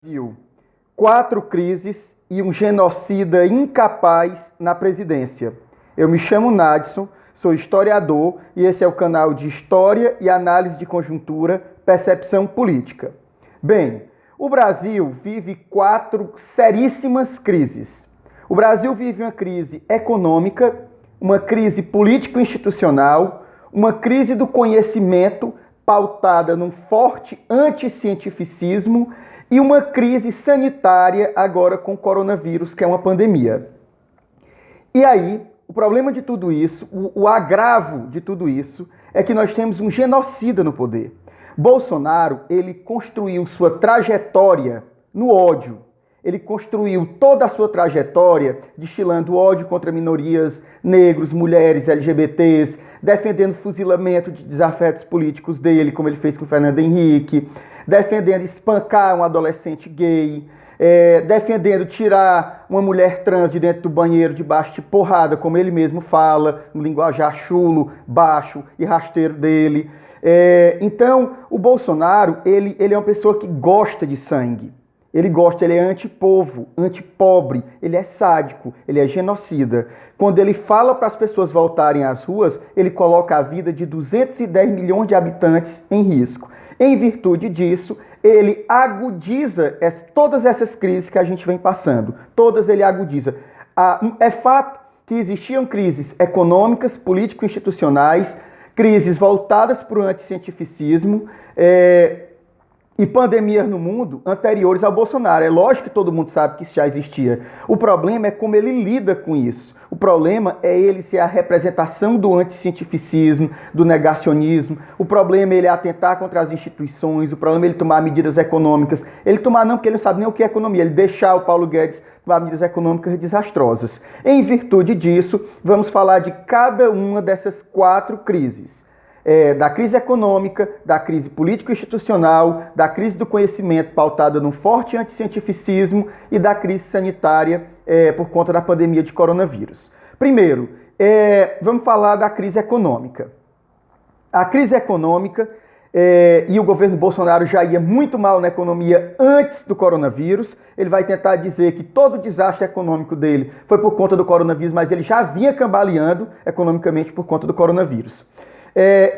Brasil, 4 crises e um genocida incapaz na presidência. Eu me chamo Nadson, sou historiador e esse é o canal de História e Análise de Conjuntura, Percepção Política. Bem, o Brasil vive 4 seríssimas crises. O Brasil vive uma crise econômica, uma crise político-institucional, uma crise do conhecimento pautada num forte anticientificismo e uma crise sanitária agora com o coronavírus, que é uma pandemia. E aí, o problema de tudo isso, o agravo de tudo isso, é que nós temos um genocida no poder. Bolsonaro, ele construiu sua trajetória no ódio. Ele construiu toda a sua trajetória destilando ódio contra minorias, negros, mulheres, LGBTs, defendendo fuzilamento de desafetos políticos dele, como ele fez com o Fernando Henrique, defendendo espancar um adolescente gay, defendendo tirar uma mulher trans de dentro do banheiro debaixo de porrada, como ele mesmo fala, no linguajar chulo, baixo e rasteiro dele. Então, o Bolsonaro, ele é uma pessoa que gosta de sangue. Ele é antipovo, antipobre, ele é sádico, ele é genocida. Quando ele fala para as pessoas voltarem às ruas, ele coloca a vida de 210 milhões de habitantes em risco. Em virtude disso, ele agudiza todas essas crises que a gente vem passando. Todas ele agudiza. É fato que existiam crises econômicas, político-institucionais, crises voltadas para o anticientificismo, e pandemias no mundo anteriores ao Bolsonaro. É lógico que todo mundo sabe que isso já existia. O problema é como ele lida com isso. O problema é ele ser a representação do anticientificismo, do negacionismo. O problema é ele atentar contra as instituições. O problema é ele tomar medidas econômicas. Ele tomar não, porque ele não sabe nem o que é economia. Ele deixar o Paulo Guedes tomar medidas econômicas desastrosas. Em virtude disso, vamos falar de cada uma dessas 4 crises. Da crise econômica, da crise político-institucional, da crise do conhecimento pautada num forte anticientificismo e da crise sanitária por conta da pandemia de coronavírus. Primeiro, vamos falar da crise econômica. A crise econômica, e o governo Bolsonaro já ia muito mal na economia antes do coronavírus. Ele vai tentar dizer que todo o desastre econômico dele foi por conta do coronavírus, mas ele já vinha cambaleando economicamente por conta do coronavírus.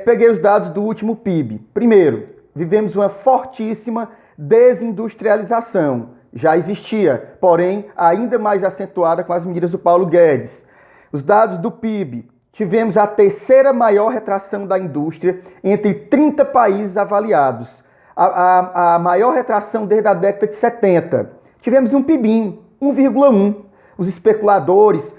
Peguei os dados do último PIB. Primeiro, vivemos uma fortíssima desindustrialização. Já existia, porém, ainda mais acentuada com as medidas do Paulo Guedes. Os dados do PIB. Tivemos a 3ª maior retração da indústria entre 30 países avaliados. A maior retração desde a década de 70. Tivemos um PIBinho, 1,1. Os especuladores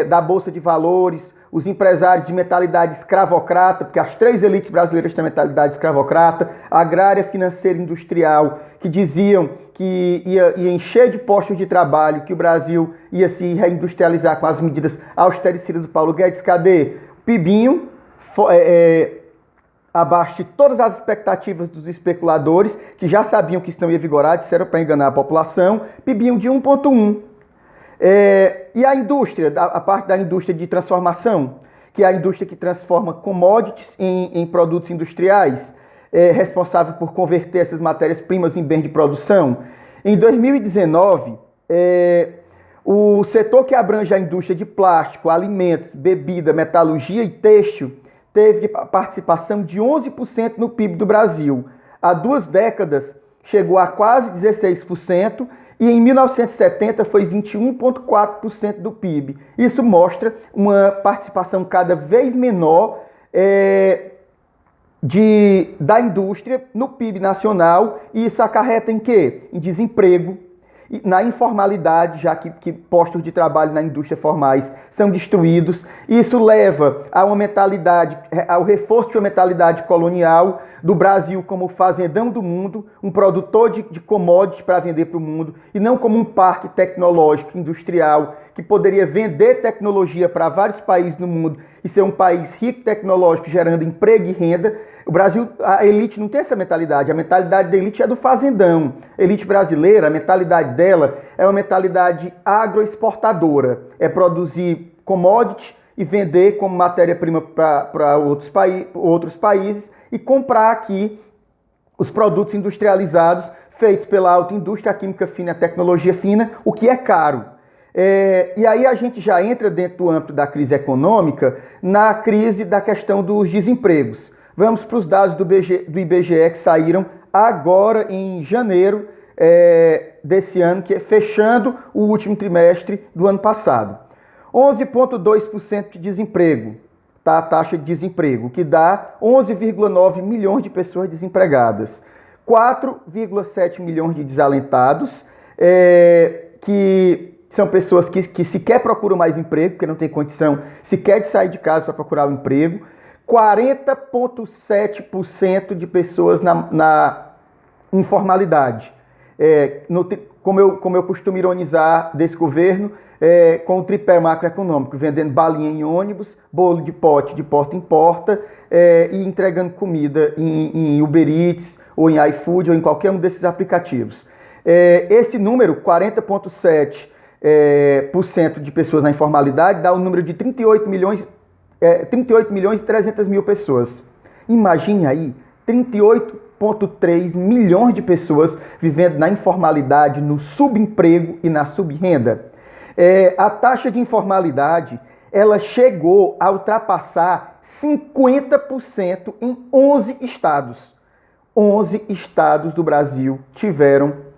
da Bolsa de Valores, os empresários de mentalidade escravocrata, porque as 3 elites brasileiras têm mentalidade escravocrata, agrária, financeira e industrial, que diziam que ia encher de postos de trabalho, que o Brasil ia se reindustrializar com as medidas austericidas do Paulo Guedes. Cadê? PIBinho, abaixo de todas as expectativas dos especuladores, que já sabiam que isso não ia vigorar, disseram para enganar a população, PIBinho de 1,1. E a indústria, a parte da indústria de transformação, que é a indústria que transforma commodities em produtos industriais, responsável por converter essas matérias-primas em bens de produção. Em 2019, o setor que abrange a indústria de plástico, alimentos, bebida, metalurgia e têxtil teve participação de 11% no PIB do Brasil. Há 2 décadas chegou a quase 16%, e em 1970 foi 21,4% do PIB. Isso mostra uma participação cada vez menor da indústria no PIB nacional, e isso acarreta em quê? Em desemprego, na informalidade, já que postos de trabalho na indústria formais são destruídos. Isso leva a uma mentalidade, ao reforço de uma mentalidade colonial do Brasil como fazendão do mundo, um produtor de commodities para vender para o mundo, e não como um parque tecnológico industrial que poderia vender tecnologia para vários países no mundo e ser um país rico tecnológico, gerando emprego e renda. O Brasil, a elite não tem essa mentalidade. A mentalidade da elite é do fazendão. A elite brasileira, a mentalidade dela é uma mentalidade agroexportadora. É produzir commodity e vender como matéria-prima para outros países e comprar aqui os produtos industrializados feitos pela alta indústria, a química fina e a tecnologia fina, o que é caro. E aí a gente já entra dentro do âmbito da crise econômica, na crise da questão dos desempregos. Vamos para os dados do IBGE que saíram agora em janeiro desse ano, que é fechando o último trimestre do ano passado. 11,2% de desemprego, tá? A taxa de desemprego, que dá 11,9 milhões de pessoas desempregadas. 4,7 milhões de desalentados, que são pessoas que sequer procuram mais emprego, porque não tem condição sequer de sair de casa para procurar um emprego. 40,7% de pessoas na informalidade. Como eu costumo ironizar desse governo, com o tripé macroeconômico, vendendo balinha em ônibus, bolo de pote de porta em porta e entregando comida em Uber Eats, ou em iFood, ou em qualquer um desses aplicativos. Esse número, 40,7% de pessoas na informalidade, dá um número de 38 milhões e 300 mil pessoas. Imagine aí, 38,3 milhões de pessoas vivendo na informalidade, no subemprego e na subrenda. A taxa de informalidade, ela chegou a ultrapassar 50% em 11 estados. 11 estados do Brasil tiveram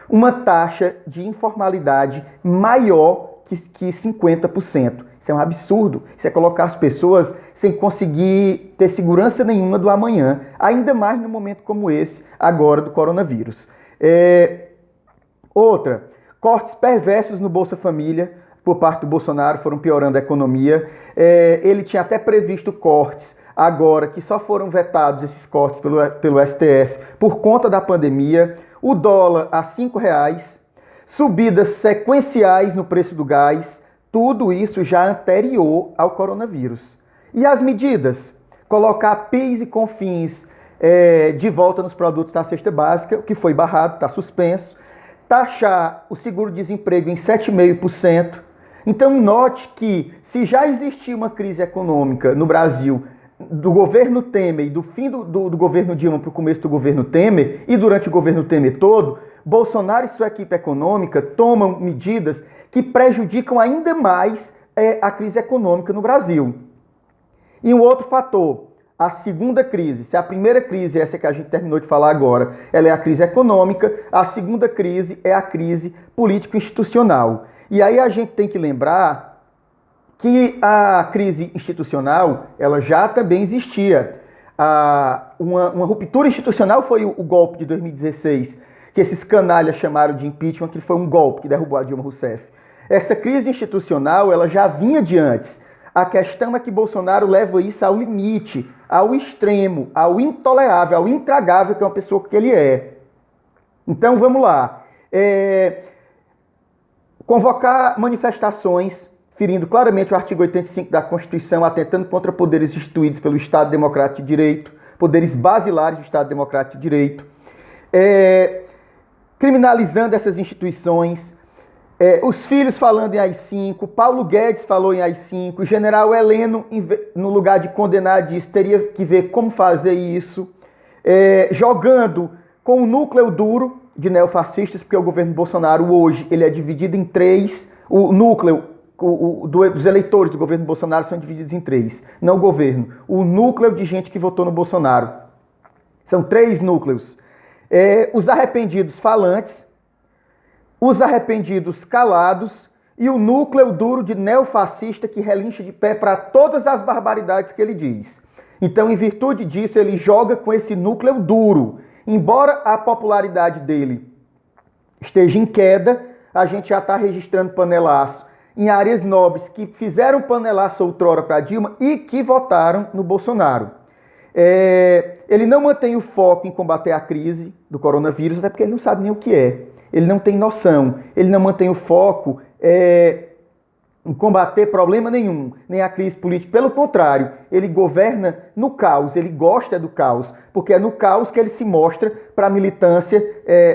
uma taxa de informalidade maior que 50%. Isso é um absurdo. Isso é colocar as pessoas sem conseguir ter segurança nenhuma do amanhã, ainda mais num momento como esse, agora do coronavírus. Outra, cortes perversos no Bolsa Família por parte do Bolsonaro foram piorando a economia. Ele tinha até previsto cortes agora, que só foram vetados esses cortes pelo STF por conta da pandemia. O dólar a R$ 5,00, subidas sequenciais no preço do gás, tudo isso já anterior ao coronavírus. E as medidas? Colocar PIS e COFINS de volta nos produtos da cesta básica, o que foi barrado, está suspenso. Taxar o seguro-desemprego em 7,5%. Então note que se já existia uma crise econômica no Brasil do governo Temer e do fim do governo Dilma para o começo do governo Temer e durante o governo Temer todo, Bolsonaro e sua equipe econômica tomam medidas que prejudicam ainda mais a crise econômica no Brasil. E um outro fator, a segunda crise. Se a primeira crise, essa que a gente terminou de falar agora, ela é a crise econômica, a segunda crise é a crise político-institucional. E aí a gente tem que lembrar que a crise institucional, ela já também existia. Uma ruptura institucional foi o golpe de 2016, que esses canalhas chamaram de impeachment, que foi um golpe que derrubou a Dilma Rousseff. Essa crise institucional, ela já vinha de antes. A questão é que Bolsonaro leva isso ao limite, ao extremo, ao intolerável, ao intragável, que é uma pessoa que ele é. Então, vamos lá. Convocar manifestações ferindo claramente o artigo 85 da Constituição, atentando contra poderes instituídos pelo Estado Democrático de Direito, poderes basilares do Estado Democrático de Direito, criminalizando essas instituições, os filhos falando em AI-5, Paulo Guedes falou em AI-5, o general Heleno, no lugar de condenar, disse teria que ver como fazer isso, jogando com o núcleo duro de neofascistas, porque o governo Bolsonaro hoje ele é dividido em três, o núcleo dos eleitores do governo Bolsonaro são divididos em três, não o governo, o núcleo de gente que votou no Bolsonaro. São três núcleos. Os arrependidos falantes, os arrependidos calados e o núcleo duro de neofascista que relincha de pé para todas as barbaridades que ele diz. Então, em virtude disso, ele joga com esse núcleo duro. Embora a popularidade dele esteja em queda, a gente já está registrando panelaço em áreas nobres que fizeram panelaço outrora para Dilma e que votaram no Bolsonaro. Ele não mantém o foco em combater a crise do coronavírus, até porque ele não sabe nem o que é. Ele não tem noção. Ele não mantém o foco em combater problema nenhum, nem a crise política. Pelo contrário, ele governa no caos, ele gosta do caos, porque é no caos que ele se mostra para a militância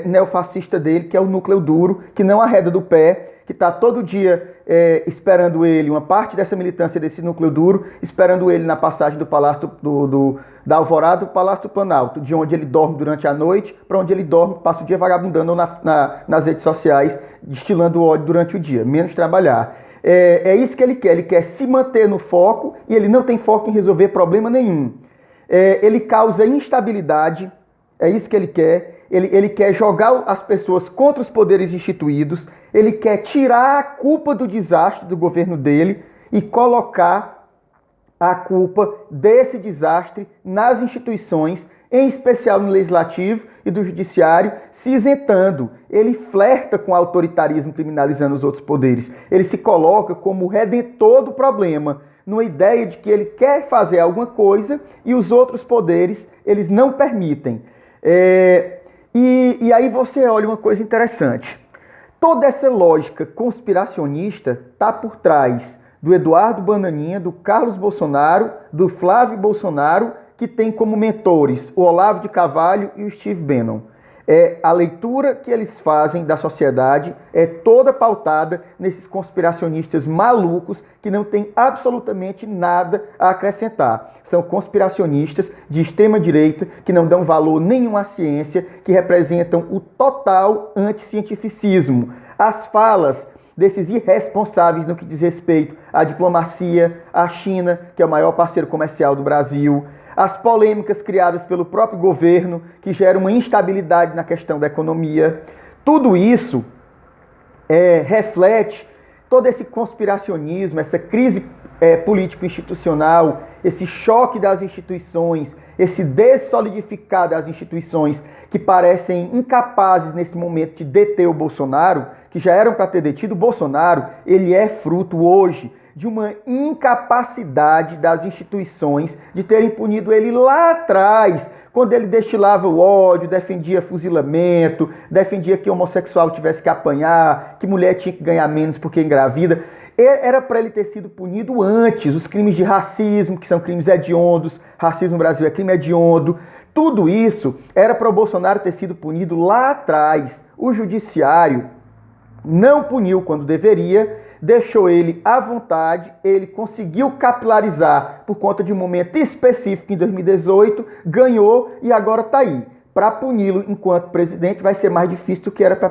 neofascista dele, que é o núcleo duro, que não arreda do pé, que está todo dia esperando ele, uma parte dessa militância desse núcleo duro, esperando ele na passagem do Palácio da Alvorada do Palácio do Planalto, de onde ele dorme durante a noite, para onde ele dorme, passa o dia vagabundando nas redes sociais, destilando ódio durante o dia, menos trabalhar. É isso que ele quer se manter no foco e ele não tem foco em resolver problema nenhum. Ele causa instabilidade, é isso que ele quer. Ele quer jogar as pessoas contra os poderes instituídos, ele quer tirar a culpa do desastre do governo dele e colocar a culpa desse desastre nas instituições, em especial no Legislativo e do Judiciário, se isentando. Ele flerta com o autoritarismo, criminalizando os outros poderes. Ele se coloca como o redentor do problema, numa ideia de que ele quer fazer alguma coisa e os outros poderes, eles não permitem. E aí você olha uma coisa interessante. Toda essa lógica conspiracionista está por trás do Eduardo Bananinha, do Carlos Bolsonaro, do Flávio Bolsonaro, que tem como mentores o Olavo de Carvalho e o Steve Bannon. A leitura que eles fazem da sociedade é toda pautada nesses conspiracionistas malucos que não têm absolutamente nada a acrescentar. São conspiracionistas de extrema direita que não dão valor nenhum à ciência, que representam o total anticientificismo. As falas desses irresponsáveis no que diz respeito à diplomacia, à China, que é o maior parceiro comercial do Brasil, as polêmicas criadas pelo próprio governo, que geram uma instabilidade na questão da economia. Tudo isso reflete todo esse conspiracionismo, essa crise político-institucional, esse choque das instituições, esse dessolidificar das instituições que parecem incapazes nesse momento de deter o Bolsonaro, que já eram para ter detido o Bolsonaro. Ele é fruto hoje de uma incapacidade das instituições de terem punido ele lá atrás, quando ele destilava o ódio, defendia fuzilamento, defendia que homossexual tivesse que apanhar, que mulher tinha que ganhar menos porque engravida. Era para ele ter sido punido antes. Os crimes de racismo, que são crimes hediondos, racismo no Brasil é crime hediondo, tudo isso era para o Bolsonaro ter sido punido lá atrás. O judiciário não puniu quando deveria, deixou ele à vontade, ele conseguiu capilarizar por conta de um momento específico em 2018, ganhou e agora está aí. Para puni-lo enquanto presidente vai ser mais difícil do que era para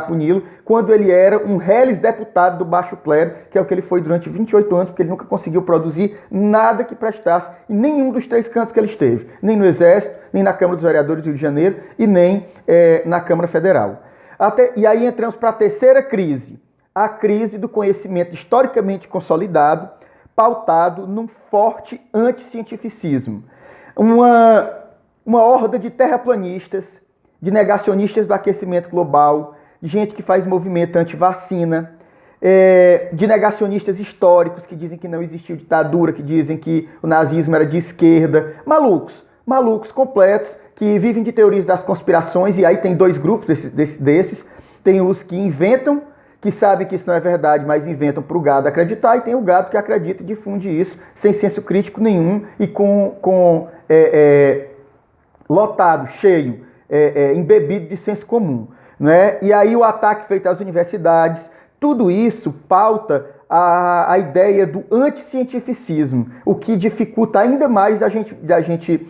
puni-lo quando ele era um reles deputado do baixo clero, que é o que ele foi durante 28 anos, porque ele nunca conseguiu produzir nada que prestasse em nenhum dos 3 cantos que ele esteve, nem no Exército, nem na Câmara dos Vereadores do Rio de Janeiro e nem na Câmara Federal. E aí entramos para a terceira crise, a crise do conhecimento historicamente consolidado, pautado num forte anticientificismo. Uma horda de terraplanistas, de negacionistas do aquecimento global, de gente que faz movimento anti-vacina, de negacionistas históricos que dizem que não existiu ditadura, que dizem que o nazismo era de esquerda. Malucos completos, que vivem de teorias das conspirações, e aí tem 2 grupos desses. Tem os que inventam, que sabem que isso não é verdade, mas inventam para o gado acreditar, e tem o gado que acredita e difunde isso sem senso crítico nenhum e lotado, cheio, embebido de senso comum, né? E aí o ataque feito às universidades, tudo isso pauta a ideia do anticientificismo, o que dificulta ainda mais da gente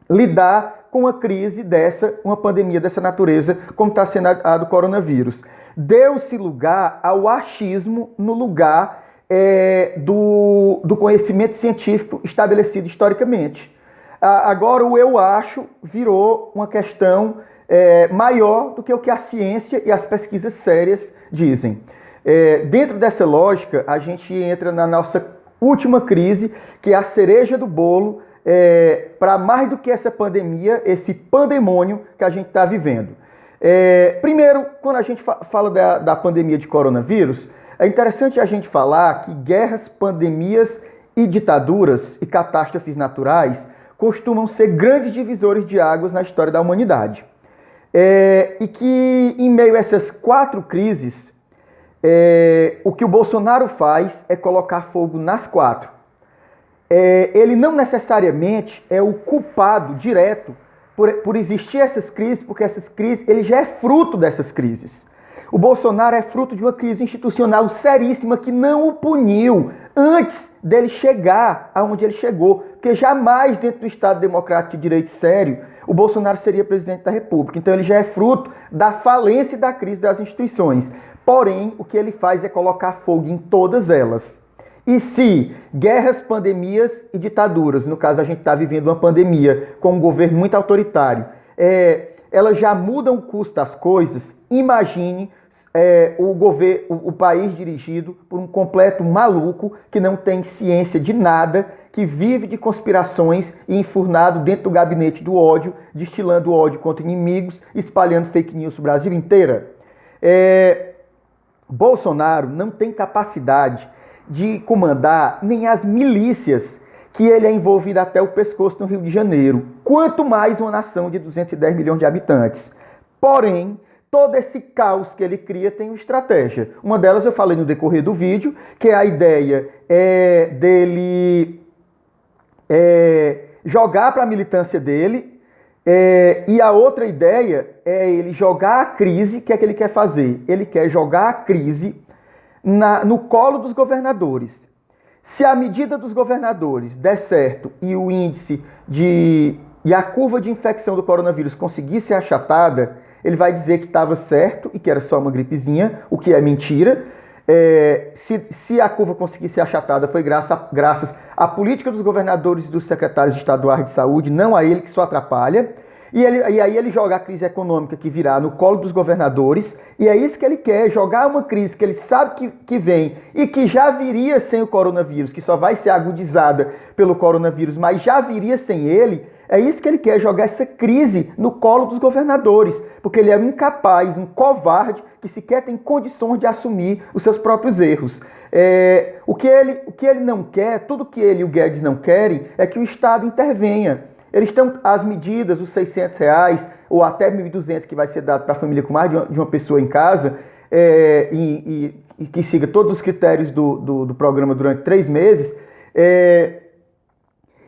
lidar com uma crise uma pandemia dessa natureza, como está sendo a do coronavírus. Deu-se lugar ao achismo no lugar do conhecimento científico estabelecido historicamente. Agora o eu acho virou uma questão maior do que o que a ciência e as pesquisas sérias dizem. Dentro dessa lógica, a gente entra na nossa última crise, que é a cereja do bolo, para mais do que essa pandemia, esse pandemônio que a gente está vivendo. Primeiro, quando a gente fala da pandemia de coronavírus, é interessante a gente falar que guerras, pandemias e ditaduras e catástrofes naturais costumam ser grandes divisores de águas na história da humanidade. E que, em meio a essas 4 crises, O que o Bolsonaro faz é colocar fogo nas quatro. Ele não necessariamente é o culpado direto por existir essas crises, porque essas crises, ele já é fruto dessas crises. O Bolsonaro é fruto de uma crise institucional seríssima que não o puniu antes dele chegar aonde ele chegou, porque jamais dentro do Estado Democrático de Direito sério o Bolsonaro seria presidente da República. Então ele já é fruto da falência e da crise das instituições. Porém, o que ele faz é colocar fogo em todas elas. E se guerras, pandemias e ditaduras, no caso a gente está vivendo uma pandemia com um governo muito autoritário, elas já mudam o curso das coisas, imagine o país dirigido por um completo maluco que não tem ciência de nada, que vive de conspirações e enfurnado dentro do gabinete do ódio, destilando ódio contra inimigos, espalhando fake news no Brasil inteiro. Bolsonaro não tem capacidade de comandar nem as milícias que ele é envolvido até o pescoço no Rio de Janeiro, quanto mais uma nação de 210 milhões de habitantes. Porém, todo esse caos que ele cria tem uma estratégia. Uma delas eu falei no decorrer do vídeo, que é a ideia dele jogar para a militância dele, e a outra ideia é ele jogar a crise. O que é que ele quer fazer? Ele quer jogar a crise no colo dos governadores. Se a medida dos governadores der certo e o índice e a curva de infecção do coronavírus conseguir ser achatada, ele vai dizer que estava certo e que era só uma gripezinha, o que é mentira. Se a curva conseguir ser achatada foi graças à política dos governadores e dos secretários estaduais de saúde, não a ele, que só atrapalha. E aí ele joga a crise econômica que virá no colo dos governadores, e é isso que ele quer, jogar uma crise que ele sabe que vem e que já viria sem o coronavírus, que só vai ser agudizada pelo coronavírus, mas já viria sem ele. É isso que ele quer, jogar essa crise no colo dos governadores, porque ele é um incapaz, um covarde, que sequer tem condições de assumir os seus próprios erros. O que ele não quer, tudo que ele e o Guedes não querem, é que o Estado intervenha. Eles estão, as medidas, os R$600 ou até R$1.200 que vai ser dado para a família com mais de uma pessoa em casa, e que siga todos os critérios do programa durante 3 meses,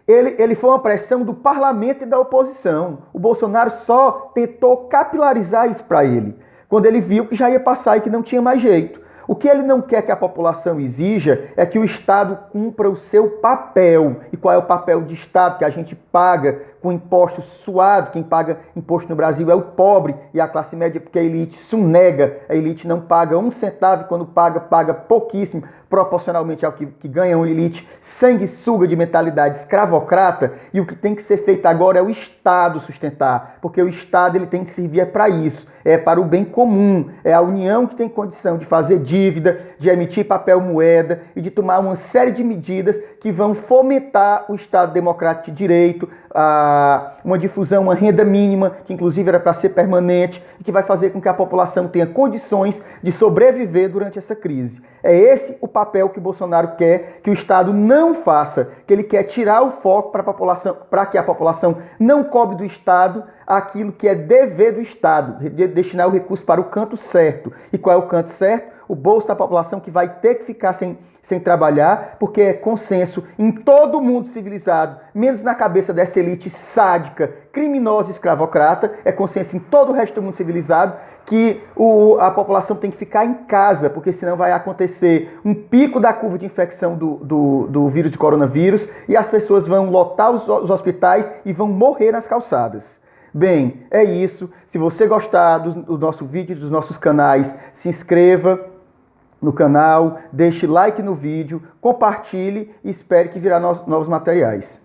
ele foi uma pressão do parlamento e da oposição. O Bolsonaro só tentou capilarizar isso para ele, quando ele viu que já ia passar e que não tinha mais jeito. O que ele não quer que a população exija é que o Estado cumpra o seu papel. E qual é o papel de Estado? Que a gente paga com imposto suado. Quem paga imposto no Brasil é o pobre e a classe média, porque a elite sonega. A elite não paga 1 centavo e quando paga pouquíssimo, proporcionalmente ao que ganha uma elite sanguessuga de mentalidade escravocrata. E o que tem que ser feito agora é o Estado sustentar, porque o Estado ele tem que servir para isso, para o bem comum. É a União que tem condição de fazer dívida, de emitir papel moeda e de tomar uma série de medidas que vão fomentar o Estado Democrático de Direito, uma difusão, uma renda mínima, que inclusive era para ser permanente, e que vai fazer com que a população tenha condições de sobreviver durante essa crise. É esse o papel que Bolsonaro quer que o Estado não faça, que ele quer tirar o foco para que a população não cobre do Estado aquilo que é dever do Estado, destinar o recurso para o canto certo. E qual é o canto certo? O bolso da população, que vai ter que ficar sem trabalhar, porque é consenso em todo o mundo civilizado, menos na cabeça dessa elite sádica, criminosa e escravocrata, é consenso em todo o resto do mundo civilizado que a população tem que ficar em casa, porque senão vai acontecer um pico da curva de infecção do vírus de coronavírus e as pessoas vão lotar os hospitais e vão morrer nas calçadas. Bem, é isso. Se você gostar do nosso vídeo, dos nossos canais, se inscreva no canal, deixe like no vídeo, compartilhe e espere que virá novos materiais.